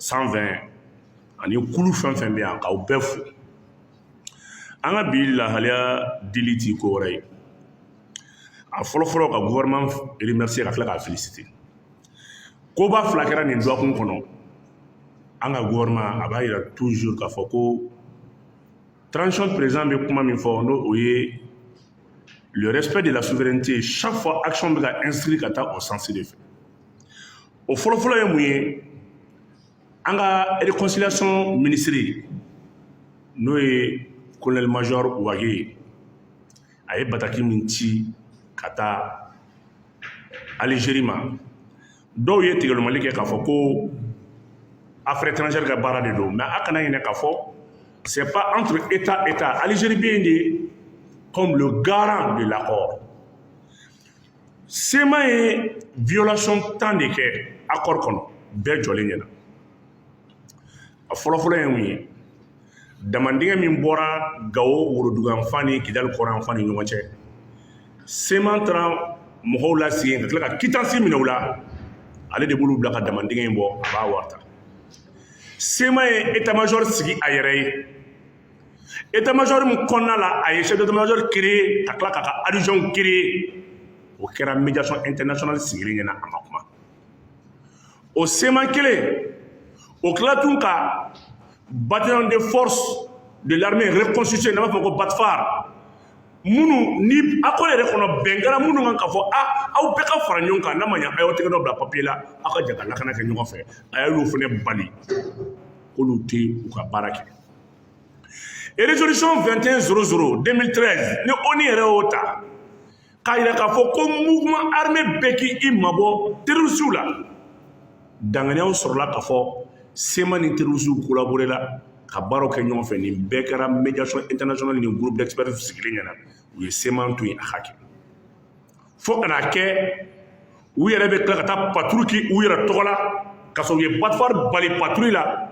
120 ani kulu fɛn fɛn bɛ yan k'aw bɛɛ fo an ka bi lahalaya dili ti ko wɛrɛ ye a fɔlɔfɔlɔ ka gouvernement remercier ka tila k'a féliciter koba fila kɛra nin dɔgɔkun kɔnɔ an ka gouvernement a b'a yira toujours k'a fɔ ko transition président bɛ kuma min fɔ n'o o ye le respect de la souveraineté chaque fois action bɛ ka inscrit ka taa o sens de fɛ o fɔlɔfɔlɔ ye mun ye an ka réconciliation ministre n'o ye colonel major Wage ye a ye bataki min ci ka taa Algérie ma dɔw ye tigɛlomali kɛ k'a fɔ ko affaires étrangères ka baara de don mais a kana ɲinɛ k'a fɔ c'est pas entre État Algérie bɛ yen de comme le garant de l'accord SEMA ye violation 10 de kɛ accord kɔnɔ bɛɛ jɔlen ɲɛna a fɔlɔfɔlɔ ye mun ye damandingɛ min bɔra Gao Woroduguyanfan ni Kidali kɔrɔyanfan ni ɲɔgɔn cɛ SEMA taara mɔgɔw lasigi ka tila ka quittance minɛ u la ale de b'olu bila ka damandingɛ in bɔ a b'a wari ta SEMA ye état major sigi a yɛrɛ ye état major min kɔnɔna la a ye chef d'état major créé ka tila k'a ka adjoint créé o kɛra médiation internationale sigilen ɲɛna a ma kuma o SEMA kelen o tila tun ka bataillon de force de l'armée reconstituée n'a b'a fɔ ko BATFAR minnu ni accord yɛrɛ kɔnɔ bɛn kɛra minnu kan k'a fɔ aw bɛɛ ka fara ɲɔgɔn kan n'a ma ɲɛ a y'aw tɛgɛ dɔ bila papier la aw ka jɛ ka lakana kɛ ɲɔgɔn fɛ a y'olu fana bali k'olu tɛ u ka baara kɛ et résolution 2100 2013 ni ONU yɛrɛ y'o ta k'a yira k'a fɔ ko mouvement armé bɛɛ k'i mabɔ terroristes la danganiyaw sɔrɔla k'a fɔ SEMA ni terroristes collaboré la ka baaraw kɛ ɲɔgɔn fɛ nin bɛɛ kɛra médiation internationale ni groupe d'experts sigilen ɲɛna u ye SEMA to yen a ka kɛ fo ka n'a kɛ u yɛrɛ bɛ tila ka taa patrouille kɛ u yɛrɛ tɔgɔ la ka sɔrɔ u ye BATFAR bali patrouille la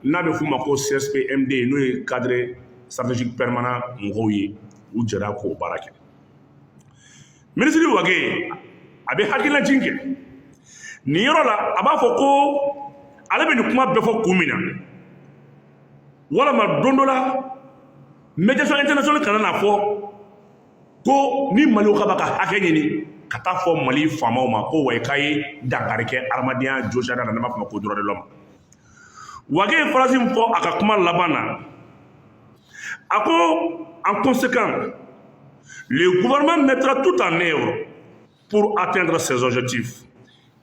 n'a bɛ f'u ma ko CSPMD n'o ye cadre stratégique permanent mɔgɔw ye u jɛra k'o baara kɛ ministre Wage a bɛ hakililajigin kɛ nin yɔrɔ la a b'a fɔ ko ale bɛ nin kuma bɛɛ fɔ kun min na walama don dɔ la médiation internationale kana n'a fɔ ko ni Maliw ka b'a ka hakɛ ɲini ka taa fɔ Mali faamaw ma ko wa k'a ye dankari kɛ adamadenya jɔsiya na n'an b'a fɔ ma ko droit de l'homme Wage ye phrase min fɔ a ka kuma laban na a ko en conséquence le gouvernement mettra tout en œuvre pour atteindre ses objectifs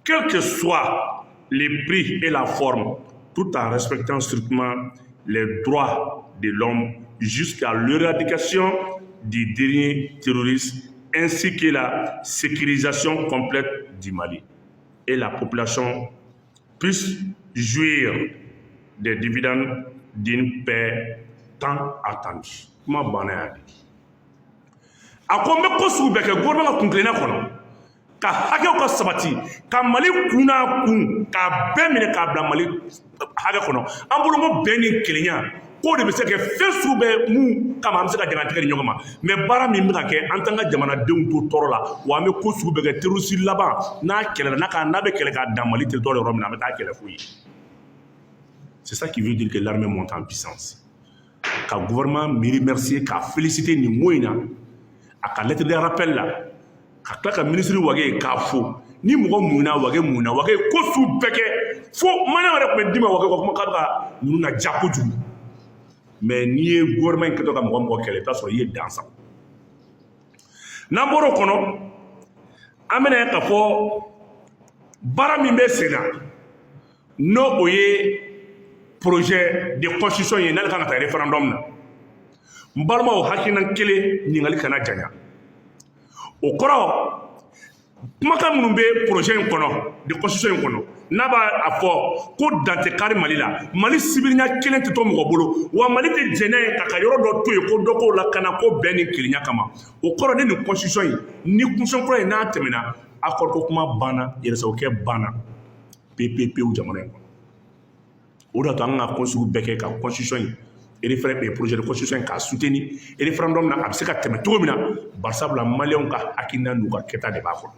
quel que soit les prix et la forme tout en respectant strictement les droits de l'homme jusqu'à l'éradication du dernier terroriste ainsi que la sécurisation complète du Mali et la population puisse jouir des dividendes d'une paix tant attendue. Kuma banna y'a di. A ko n bɛ ko sugu bɛɛ kɛ gouvernement ka kunkilenna kɔnɔ ka hakɛw ka sabati ka Mali kun n'a kun k'a bɛɛ minɛ k'a bila Mali hakɛ kɔnɔ an bolo ko bɛn ni kelenya k'o de bɛ se ka kɛ fɛn sugu bɛɛ mun kama an bɛ se ka jangatigɛ di ɲɔgɔn ma mais baara min bɛ ka kɛ an t'an ka jamanadenw to tɔɔrɔ la wa an bɛ ko sugu bɛɛ kɛ terroriste laban n'a kɛlɛla n'a bɛ kɛlɛ k'a dan Mali territoire yɔrɔ min na an bɛ taa kɛlɛ f'u ye c'est ça qui veut dire que l'armée monte en puissance ka gouvernement mi remercier ka féliciter nin mot in na a ka lettre de rappel la ka tila ka ministre Wage k'a fo ni mɔgɔ munna Wage munna Wage ye ko sugu bɛɛ kɛ fo maliyɛnw yɛrɛ tun bɛ dimi Wage ka kuma k'a bɛ ka ninnu na ja kojugu mais n'i ye gouvernement in kɛtɔ ka mɔgɔ kɛlɛ i bɛ t'a sɔrɔ i ye dan sa n'an bɔra o kɔnɔ an bɛna ye k'a fɔ baara min bɛ sen na n'o o ye projet de constitution ye n'ale kan ka taa référendum na n balimaw hakilina kelen ɲininkali kana janya o kɔrɔ kumakan minnu bɛ projet in kɔnɔ de constitution in kɔnɔ n'a b'a fɔ ko dan tɛ kari Mali la Mali sibiriya kelen tɛ to mɔgɔ bolo wa Mali tɛ jɛnɛ ye ka yɔrɔ dɔ to yen ko dɔ k'o lakana ko bɛn ni kelenya kama o kɔrɔ ne nin constitution in ni constitution kura in n'a tɛmɛna accord ko kuma banna yɛrɛsagokɛ banna pewu jamana in kɔnɔ o de y'a to an ka ko sugu bɛɛ kɛ ka constitution in projet de constitution k'a soutenir référendum na a bɛ se ka tɛmɛ cogo min na barisabula maliyɛnw ka hakilina n'u ka kɛta de b'a kɔnɔ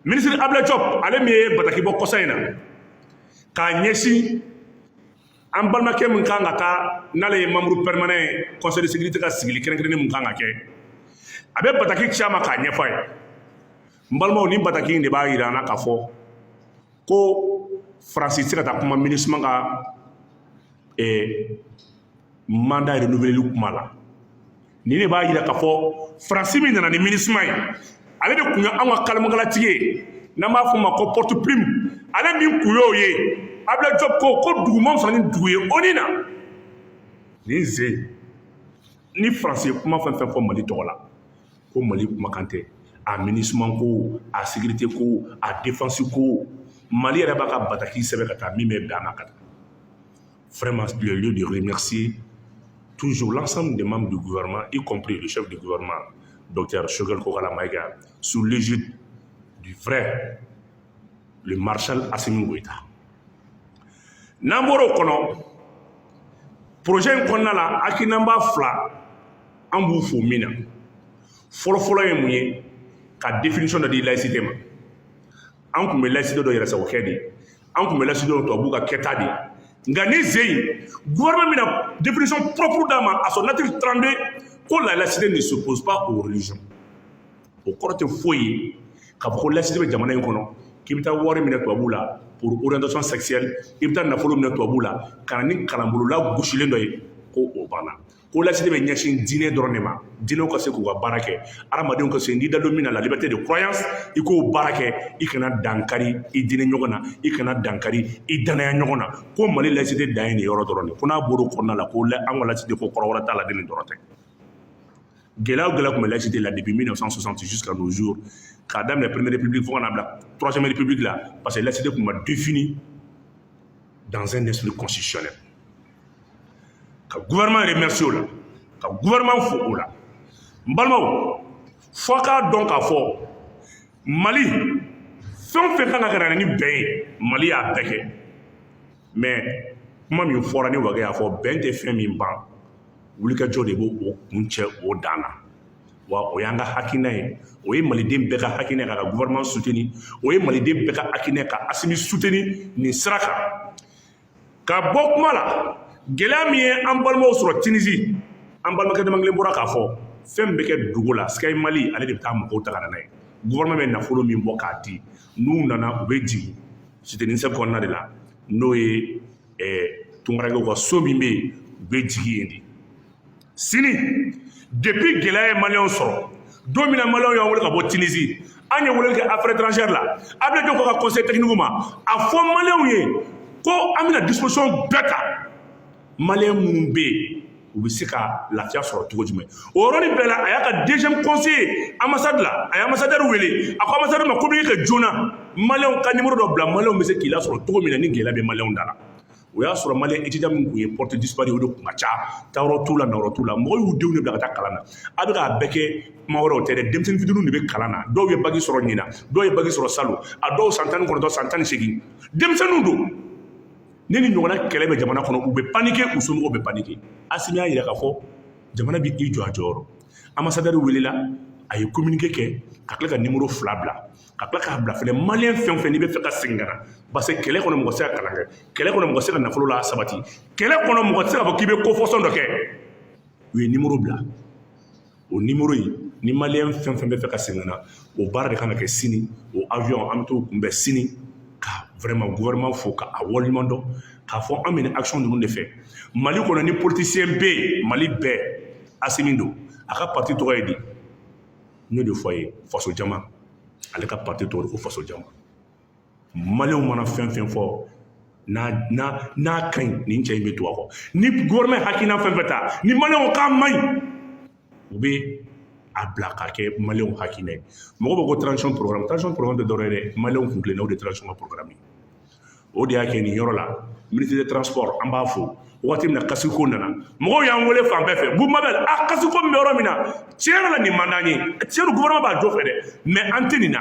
ministre Abdoulaye Diop ale min ye bataki bɔ kɔsa in na k'a ɲɛsin an balimakɛ min kan ka taa n'ale ye membre permanent conseil de sécurité ka sigili kɛrɛnkɛrɛnnen min kan ka kɛ a bɛ bataki ci a ma k'a ɲɛfɔ a ye n balimaw ni bataki in de b'a jira an na k'a fɔ ko faransi tɛ se ka taa kuma MINUSMA ka mandat renouvelé kuma la ni ne b'a jira k'a fɔ faransi min nana ni MINUSMA ye ale de tun ye anw ka kalimankalatigi ye n'an b'a fɔ o ma ko porte plume ale min tun y'o ye Abdoulaye Diop ko dugumanw fana ni dugu ye ONU na nin ze ni faransi ye kuma fɛn fɛn fɔ Mali tɔgɔ la ko Mali kumakan tɛ a MINUSMA ko a sécurité ko a défense ko Mali yɛrɛ b'a ka bataki sɛbɛn ka taa min bɛ bɛn a ma ka taa vraiment le lieu de remercier toujours l'ensemble des membres du gouvernement y compris le chef du gouvernement Dr Choguel Kokala Maïga sous l'égide du vrai le marshal Assimi Goïta n'an bɔra o kɔnɔ projet in kɔnɔna la hakilinaba fila an b'u fo min na fɔlɔfɔlɔ ye mun ye ka définition dɔ di laïcité ma an tun bɛ laïcité dɔ yɛrɛsagokɛ de an tun bɛ laïcité dɔ tubabuw ka kɛta de nka ni ze in gouvernement bɛna définition propre d'a ma à son article 32 ko la laïcité ne s'oppose pas aux religions o kɔrɔ tɛ foyi ye k'a fɔ ko laïcité bɛ jamana in kɔnɔ k'i bɛ taa wari minɛ tubabuw la pour orientation sexuelle i bɛ taa nafolo minɛ tubabuw la ka na ni kalanbolola gosilen dɔ ye ko o banna ko laïcité bɛ ɲɛsin diinɛ dɔrɔn de ma diinɛw ka se k'u ka baara kɛ adamadenw ka se n'i da don min na la liberté de croyance i k'o baara kɛ i kana dankari i diinɛ ɲɔgɔn na i kana dankari i danaya ɲɔgɔn na ko Mali laïcité dan ye nin yɔrɔ dɔrɔn de ko n'a bɔra o kɔnɔna la ko an ka laïcité ko kɔrɔ wɛrɛ t'a la ni nin dɔrɔn tɛ gɛlɛya o gɛlɛya tun bɛ laïcité la depuis 1960 jusqu'à nos jours k'a daminɛ première république fo ka na bila troisième république la parce que laïcité tun ma défini dans un esprit constitutionnel ka gouvernement remercier o la ka gouvernement fo o la n balimaw fo a k'a dɔn k'a fɔ Mali fɛn o fɛn kan ka kɛ ni bɛn ye Mali y'a bɛɛ kɛ mais kuma min fɔra ni Wage y'a fɔ bɛn tɛ fɛn min ban wulikajɔ de b'o kun cɛ o dan na wa o y'an ka hakilina ye o ye maliden bɛɛ ka hakilina ye ka gouvernement soutenir o ye maliden bɛɛ ka hakilina ye ka Assimi soutenir nin sira kan ka bɔ kuma la gɛlɛya min ye an balimaw sɔrɔ Tunisie an balimakɛ dama kelen bɔra k'a fɔ fɛn bɛ kɛ dugu la Sky Mali ale de bɛ taa mɔgɔw ta ka na n'a ye gouvernement bɛ nafolo min bɔ k'a di n'u nana u bɛ jigin soutenir kɔnɔna de la n'o ye tunkarakɛw ka so min bɛ yen u bɛ jigin yen de sini depuis gɛlɛya ye maliyɛnw sɔrɔ don min na maliyɛnw y'an wele ka bɔ Tunisie an ye weleli kɛ affaires étrangères la Abdoulaye Diop ko ka conseil technique ma a fɔ maliyɛnw ye ko an bɛna disposition bɛɛ ta maliyɛn minnu bɛ yen u bɛ se ka lafiya sɔrɔ cogo jumɛn o yɔrɔnin bɛɛ la a y'a ka deuxième conseiller ambassade la a ye ambassadeur wele a ko ambassadeur ma communiquer kɛ joona maliyɛnw ka numéro dɔ bila maliyɛnw bɛ se k'i lasɔrɔ cogo min na ni gɛlɛya bɛ maliyɛnw da la o y'a sɔrɔ maliyɛn étudiant min tun ye porte disparu o de tun ka ca taayɔrɔ t'u la nayɔrɔ t'u la mɔgɔw y'u denw de bila ka taa kalan na a bɛ k'a bɛɛ kɛ kuma wɛrɛw tɛ dɛ denmisɛnnin fitininw de bɛ kalan na dɔw ye bagi sɔrɔ ɲina dɔw ye bagi sɔrɔ salon a dɔw san 19 san 18 denmisɛnninw don ni nin ɲɔgɔnna kɛlɛ bɛ jamana kɔnɔ u bɛ paniquer u somɔgɔw bɛ paniquer Assimi y'a jira k'a fɔ jamana bɛ i jɔ a jɔyɔrɔ ambassadeur welela a ye communiqué kɛ ka tila ka numéro 2 bila ka tila k'a bila fɛnɛ maliyɛn fɛn o fɛn n'i bɛ fɛ ka segin ka na parce que kɛlɛ kɔnɔ mɔgɔ tɛ se ka kalan kɛ kɛlɛ kɔnɔ mɔgɔ tɛ se ka nafolo la sabati kɛlɛ kɔnɔ mɔgɔ tɛ se k'a fɔ k'i bɛ ko-fɔsɔn dɔ kɛ u ye numéro bila o numéro in ni maliyɛn fɛn fɛn bɛ fɛ ka segin ka na o baara de kan ka kɛ sini o avion an bɛ t'o kunbɛn sini ka vraiment gouvernement fo ka a waleɲuman dɔn k'a fɔ an bɛ nin action ninnu de fɛ Mali kɔnɔ ni politicien bɛ yen Mali bɛɛ Assimi don a ka parti tɔgɔ ye di n y'o de fɔ a ye faso jama ale ka parti tɔgɔ de ko faso jama maliyɛnw mana fɛn fɛn fɔ n'a ka ɲi nin cɛ in bɛ to a kɔ ni gouvernement hakilina fɛn fɛn ta ni maliyɛnw k'a man ɲi u bɛ a bila k'a kɛ maliyɛnw hakilina ye mɔgɔw bɛ ko transition programme tɛ dɔwɛrɛ ye dɛ maliyɛnw kun tilenna o de ye transition programme ye o de y'a kɛ nin yɔrɔ la ministre des transports an b'a fo waati min na kasiko nana mɔgɔw y'an wele fan bɛɛ fɛ Boubmabel kasiko min bɛ yɔrɔ min na tiɲɛ yɛrɛ la nin man d'an ye tiɲɛ don gouvernement b'a jɔ fɛ dɛ mais an tɛ nin na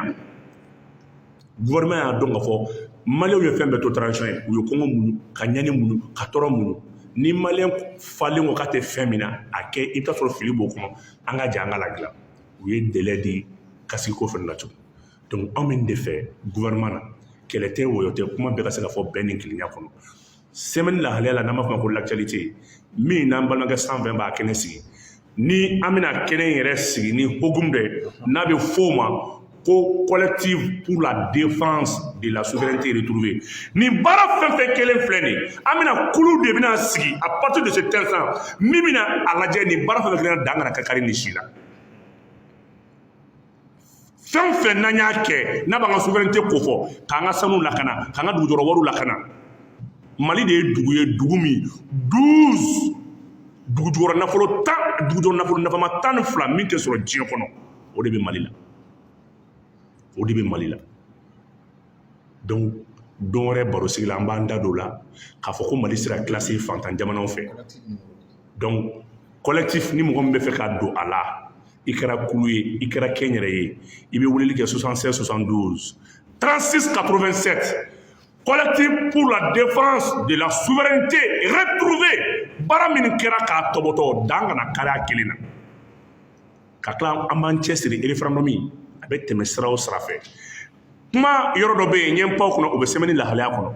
gouvernement y'a dɔn k'a fɔ maliyɛnw ye fɛn bɛɛ to transition ye u ye kɔngɔ muɲu ka ɲani muɲu ka tɔɔrɔ muɲu ni maliyɛn falen ko k'a tɛ fɛn min na a kɛ i bɛ taa sɔrɔ fili b'o kɔnɔ an ka jan an ka ladilan u ye délai di kasiko fana na tugun donc anw bɛ nin de fɛ gouvernement na kɛlɛ tɛ woyo tɛ kuma bɛɛ ka se ka fɔ bɛn ni kelenya kɔnɔ semaine lahalaya la n'an b'a fɔ ma ko l'actualité min n'an balimakɛ 120 b'a kɛnɛ sigi ni an bɛna kɛnɛ in yɛrɛ sigi ni hokumu dɔ ye n'a bɛ f'o ma ko collectif pour la défense de la souveraineté retrouvée ni baara fɛn fɛn kelen filɛ nin an bɛna kulu de bɛna sigi à partir de cet instant min bɛna a lajɛ ni baara fɛn fɛn kelen dan kana kari ni si la fɛn fɛn n'an y'a kɛ n'a b'an ka souveraineté ko fɔ k'an ka sanu lakana k'an ka dugujɔrɔ wariw lakana Mali de ye dugu min 12 dugujɔrɔ nafolo 10 dugujɔrɔ nafolo nafama 12 min tɛ sɔrɔ diɲɛ kɔnɔ o de bɛ Mali la o de bɛ Mali la donc don wɛrɛ baro sigi la an b'an da don la k'a fɔ ko Mali sera classé fantan jamanaw fɛ donc collectif ni mɔgɔ min bɛ fɛ ka don a la i kɛra kulu ye i kɛra kɛnyɛrɛ ye i bɛ weleli kɛ 76 72 36 87 collectif pour la défense de la souveraineté retrouvée baara min kɛra k'a tɔbɔtɔ dan kana kari a kelen na ka tila an b'an cɛsiri référendum a bɛ tɛmɛ sira o sira fɛ kuma yɔrɔ dɔ bɛ yen n ye n pan o kunna o bɛ sɛbɛnni lahalaya kɔnɔ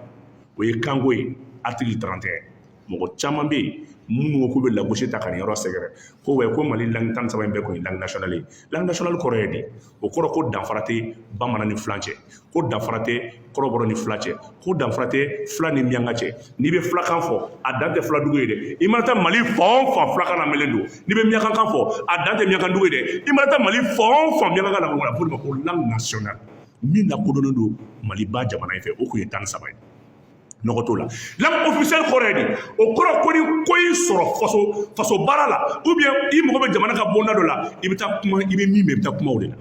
o ye kanko ye article 31 mɔgɔ caman bɛ yen minnu ko k'u bɛ lagosi ta ka nin yɔrɔ sɛgɛrɛ ko wɛ ko Mali langue 13 in bɛɛ kun ye langue nationale ye langue nationale kɔrɔ ye di o kɔrɔ ko danfara tɛ bamanan ni filan cɛ ko danfara tɛ kɔrɔbɔrɔ ni fila cɛ ko danfara tɛ fila ni miyanka cɛ n'i bɛ filakan fɔ a dan tɛ filadugu ye dɛ i mana taa Mali fan o fan filakan lamɛnlen don n'i bɛ miyankakan fɔ a dan tɛ miyankadugu ye dɛ i mana taa Mali fan o fan miyankakan lamɛnlen don a bɛ fɔ o de ma ko langue nationale min lakodɔnnen don Maliba jamana in fɛ o kun ye 13 ye nɔgɔ t'o la langue officielle kɔrɔ ye di o kɔrɔ ko ni ko y'i sɔrɔ faso baara la ou bien i mago bɛ jamana ka bonda dɔ la i bɛ taa kuma i bɛ min mɛn i bɛ taa kuma o de la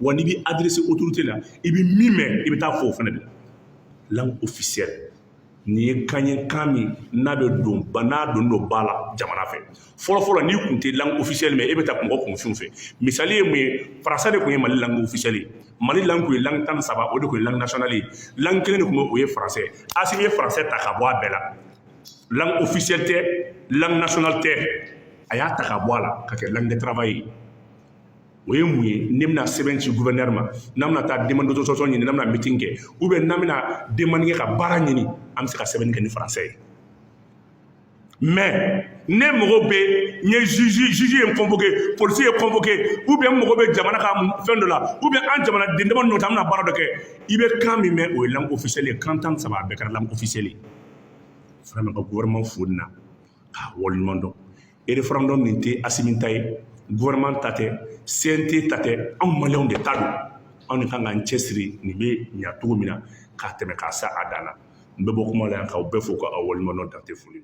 wa n'i bɛ adressé autorité la i bɛ min mɛn i bɛ taa fɔ o fana de la langue officielle nin ye kan ye kan min n'a bɛ don n'a don ba la jamana fɛ fɔlɔfɔlɔ n'i kun tɛ langue officielle mɛn e bɛ taa mɔgɔ kunfinw fɛ misali ye mun ye faransa de kun ye Mali langue officielle ye Mali langue kun ye langue 13 o de kun ye langue nationale ye langue kelen de kun bɛ o ye français Assimi ye français ta ka bɔ a bɛɛ la langue officielle tɛ langue nationale tɛ a y'a ta ka bɔ a la ka kɛ langue de travail ye o ye mun ye ne bɛna sɛbɛn ci gouverneur ma n'an bɛna taa demande d'autorisation ɲini n'an bɛna meeting kɛ ou bien n'an bɛna demande kɛ ka baara ɲini an bɛ se ka sɛbɛnni kɛ ni français ye mais ne mago bɛ n ye juge ye convoqué policier ye convoqué ou bien n mago bɛ jamana ka fɛn dɔ la ou bien an jamana den dama nɔ ta an bɛna baara dɔ kɛ i bɛ kan min mɛn o ye langue officielle ye kan 13 a bɛɛ kɛra langue officielle ye vraiment ka gouvernement fo nin na k'a waleɲuman dɔn référendum nin tɛ Assimi ta ye gouvernement ta tɛ CNT ta tɛ anw maliyɛnw de ta don anw de kan k'an cɛsiri nin bɛ ɲa cogo min na k'a tɛmɛ k'a se a dan na n bɛ bɔ kuma la yan k'aw bɛɛ fo k'aw waleɲuman dɔn dan tɛ foli